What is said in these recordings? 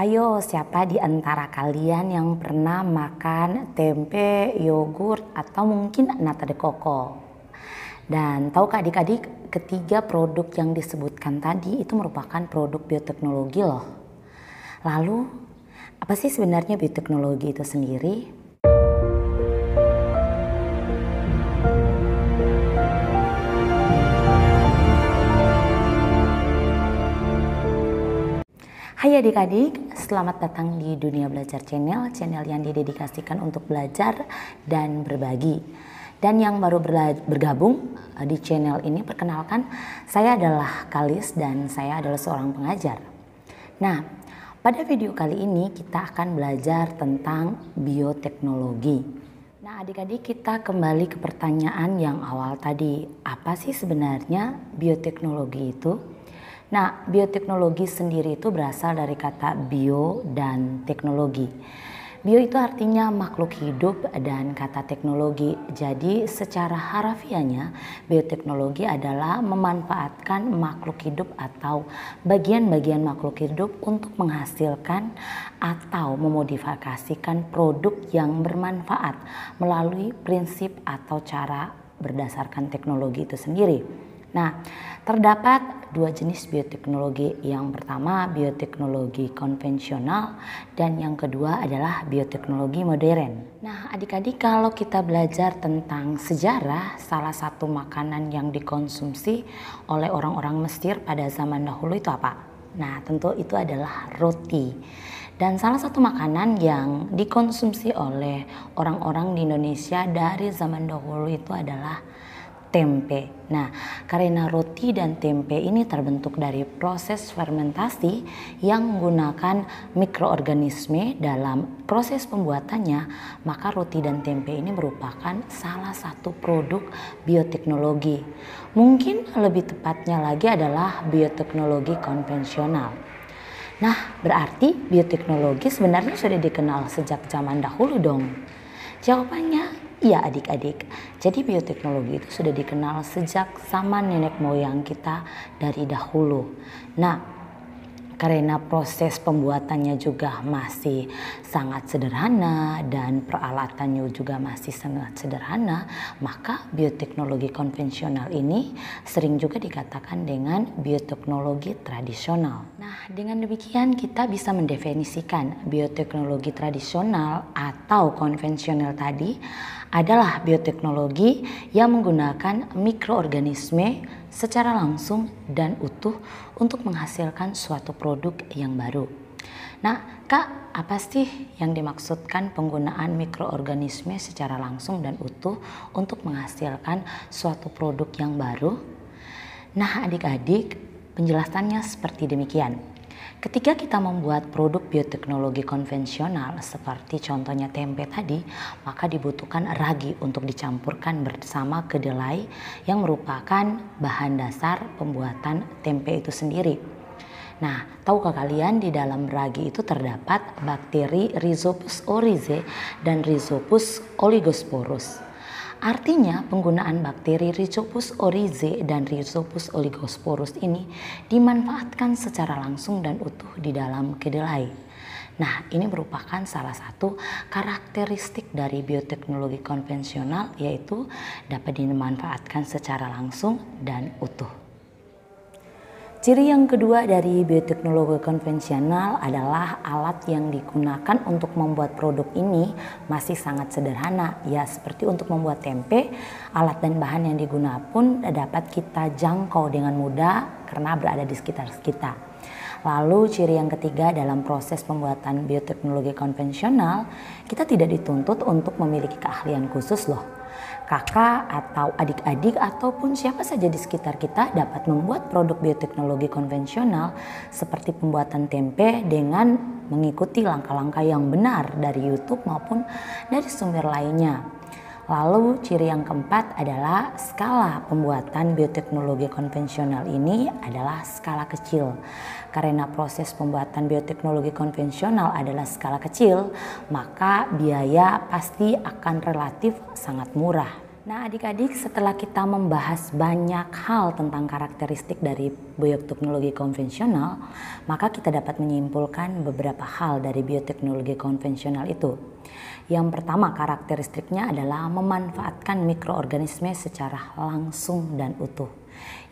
Ayo, siapa di antara kalian yang pernah makan tempe, yogurt, atau mungkin nata de coco? Dan tahukah adik-adik, ketiga produk yang disebutkan tadi itu merupakan produk bioteknologi loh. Lalu, apa sih sebenarnya bioteknologi itu sendiri? Hai adik-adik, selamat datang di Dunia Belajar Channel yang didedikasikan untuk belajar dan berbagi. Dan yang baru bergabung di channel ini, perkenalkan, saya adalah Kalis dan saya adalah seorang pengajar. Nah, pada video kali ini kita akan belajar tentang bioteknologi. Nah adik-adik, kita kembali ke pertanyaan yang awal tadi. Apa sih sebenarnya bioteknologi itu? Nah, bioteknologi sendiri itu berasal dari kata bio dan teknologi. Bio itu artinya makhluk hidup dan kata teknologi. Jadi secara harafiahnya bioteknologi adalah memanfaatkan makhluk hidup atau bagian-bagian makhluk hidup untuk menghasilkan atau memodifikasikan produk yang bermanfaat melalui prinsip atau cara berdasarkan teknologi itu sendiri. Nah, terdapat dua jenis bioteknologi. Yang pertama bioteknologi konvensional dan yang kedua adalah bioteknologi modern. Nah, adik-adik, kalau kita belajar tentang sejarah, salah satu makanan yang dikonsumsi oleh orang-orang Mesir pada zaman dahulu itu apa? Nah, tentu itu adalah roti. Dan salah satu makanan yang dikonsumsi oleh orang-orang di Indonesia dari zaman dahulu itu adalah tempe. Nah, karena roti dan tempe ini terbentuk dari proses fermentasi yang menggunakan mikroorganisme dalam proses pembuatannya, maka roti dan tempe ini merupakan salah satu produk bioteknologi. Mungkin lebih tepatnya lagi adalah bioteknologi konvensional. Nah, berarti bioteknologi sebenarnya sudah dikenal sejak zaman dahulu dong. Jawabannya iya adik-adik. Jadi bioteknologi itu sudah dikenal sejak zaman nenek moyang kita dari dahulu. Nah, karena proses pembuatannya juga masih sangat sederhana dan peralatannya juga masih sangat sederhana, maka bioteknologi konvensional ini sering juga dikatakan dengan bioteknologi tradisional. Nah, dengan demikian kita bisa mendefinisikan bioteknologi tradisional atau konvensional tadi adalah bioteknologi yang menggunakan mikroorganisme secara langsung dan utuh untuk menghasilkan suatu produk yang baru. Nah, Kak, apa sih yang dimaksudkan penggunaan mikroorganisme secara langsung dan utuh untuk menghasilkan suatu produk yang baru? Nah, adik-adik, penjelasannya seperti demikian. Ketika kita membuat produk bioteknologi konvensional seperti contohnya tempe tadi, maka dibutuhkan ragi untuk dicampurkan bersama kedelai yang merupakan bahan dasar pembuatan tempe itu sendiri. Nah, tahukah kalian di dalam ragi itu terdapat bakteri Rhizopus oryzae dan Rhizopus oligosporus. Artinya penggunaan bakteri Rhizopus oryzae dan Rhizopus oligosporus ini dimanfaatkan secara langsung dan utuh di dalam kedelai. Nah, ini merupakan salah satu karakteristik dari bioteknologi konvensional, yaitu dapat dimanfaatkan secara langsung dan utuh. Ciri yang kedua dari bioteknologi konvensional adalah alat yang digunakan untuk membuat produk ini masih sangat sederhana. Ya, seperti untuk membuat tempe, alat dan bahan yang digunakan pun dapat kita jangkau dengan mudah karena berada di sekitar kita. Lalu ciri yang ketiga dalam proses pembuatan bioteknologi konvensional, kita tidak dituntut untuk memiliki keahlian khusus loh. Kakak atau adik-adik ataupun siapa saja di sekitar kita dapat membuat produk bioteknologi konvensional seperti pembuatan tempe dengan mengikuti langkah-langkah yang benar dari YouTube maupun dari sumber lainnya. Lalu ciri yang keempat adalah skala pembuatan bioteknologi konvensional ini adalah skala kecil. Karena proses pembuatan bioteknologi konvensional adalah skala kecil, maka biaya pasti akan relatif sangat murah. Nah adik-adik, setelah kita membahas banyak hal tentang karakteristik dari bioteknologi konvensional, maka kita dapat menyimpulkan beberapa hal dari bioteknologi konvensional itu. Yang pertama, karakteristiknya adalah memanfaatkan mikroorganisme secara langsung dan utuh.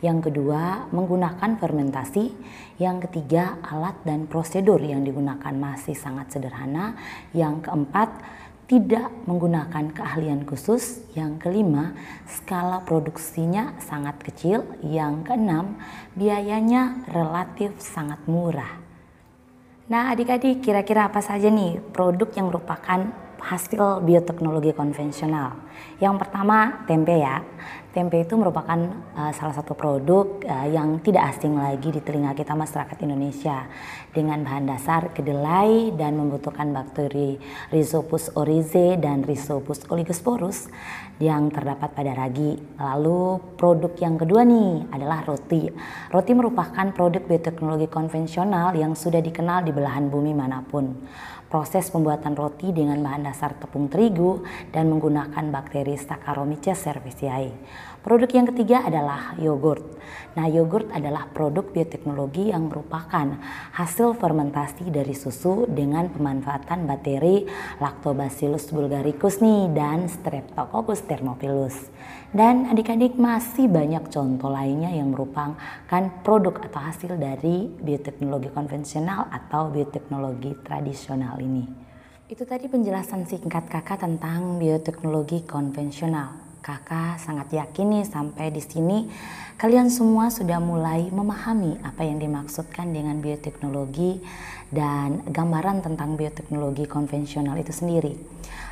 Yang kedua, menggunakan fermentasi. Yang ketiga, alat dan prosedur yang digunakan masih sangat sederhana. Yang keempat, tidak menggunakan keahlian khusus. Yang kelima, skala produksinya sangat kecil. Yang keenam, biayanya relatif sangat murah. Nah adik-adik, kira-kira apa saja nih produk yang merupakan hasil bioteknologi konvensional? Yang pertama, tempe ya. Tempe itu merupakan salah satu produk yang tidak asing lagi di telinga kita masyarakat Indonesia, dengan bahan dasar kedelai dan membutuhkan bakteri Rhizopus oryzae dan Rhizopus oligosporus yang terdapat pada ragi. Lalu produk yang kedua nih adalah roti. Roti merupakan produk bioteknologi konvensional yang sudah dikenal di belahan bumi manapun. Proses pembuatan roti dengan bahan dasar tepung terigu dan menggunakan bakteri Saccharomyces cerevisiae. Produk yang ketiga adalah yogurt. Nah, yogurt adalah produk bioteknologi yang merupakan hasil fermentasi dari susu dengan pemanfaatan bakteri Lactobacillus bulgaricus nih dan Streptococcus thermophilus. Dan adik-adik, masih banyak contoh lainnya yang merupakan produk atau hasil dari bioteknologi konvensional atau bioteknologi tradisional ini. Itu tadi penjelasan singkat kakak tentang bioteknologi konvensional. Kakak sangat yakin nih sampai di sini kalian semua sudah mulai memahami apa yang dimaksudkan dengan bioteknologi dan gambaran tentang bioteknologi konvensional itu sendiri.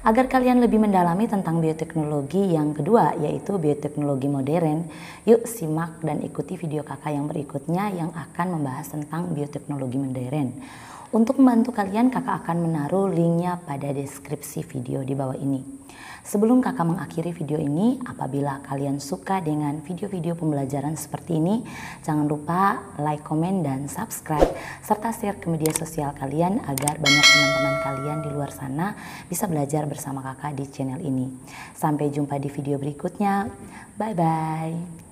Agar kalian lebih mendalami tentang bioteknologi yang kedua, yaitu bioteknologi modern, yuk simak dan ikuti video kakak yang berikutnya yang akan membahas tentang bioteknologi modern. Untuk membantu kalian, kakak akan menaruh linknya pada deskripsi video di bawah ini. Sebelum kakak mengakhiri video ini, apabila kalian suka dengan video-video pembelajaran seperti ini, jangan lupa like, komen, dan subscribe, serta share ke media sosial kalian agar banyak teman-teman kalian di luar sana bisa belajar bersama kakak di channel ini. Sampai jumpa di video berikutnya. Bye-bye.